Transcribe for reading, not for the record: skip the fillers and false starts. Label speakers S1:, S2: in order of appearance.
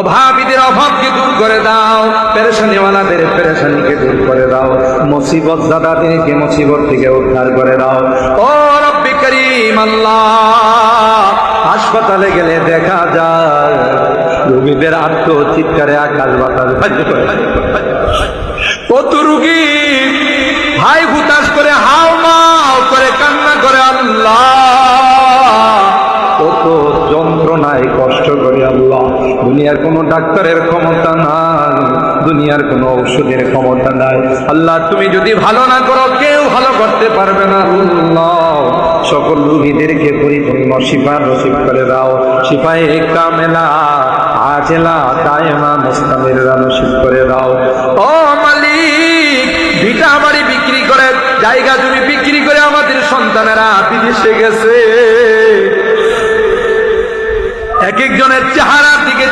S1: অভাবীদের অভাবকে দূর করে দাও, পেরেশানিওয়ালাদের পেরেশানিকে দূর করে দাও, মুসিবত জাদাদেরকে মুসিবত থেকে উদ্ধার করে দাও। ও রব্বি করিম আল্লাহ, হাসপাতালে গেলে দেখা যায় রোগীদের আত্মচিৎকারে আকাশ বাতাস ভাসে করে। কত রোগী হাই হুতাশ করে হাও মাও করে কান্না করে আল্লাহ, কত যন্ত্রণায় কষ্ট করে আল্লাহ। দুনিয়ার কোনো ডাক্তারের ক্ষমতা নাই, দুনিয়ার কোনো ঔষধের ক্ষমতা নাই আল্লাহ। তুমি যদি ভালো না করো কেউ ভালো করতে পারবে না আল্লাহ। সকল রোগীদেরকে পরিপূর্ণ শিফা নসিব করে দাও, শিফায়ে কামেলা আজেলা দায়েমা মুস্তামিরা নসিব করে দাও। ও মালিক, ভিটা বাড়ি বিক্রি করে, জায়গা জমি বিক্রি করে আমাদের সন্তানেরা বিদেশে গেছে। এক একজনের চেহারার দিকে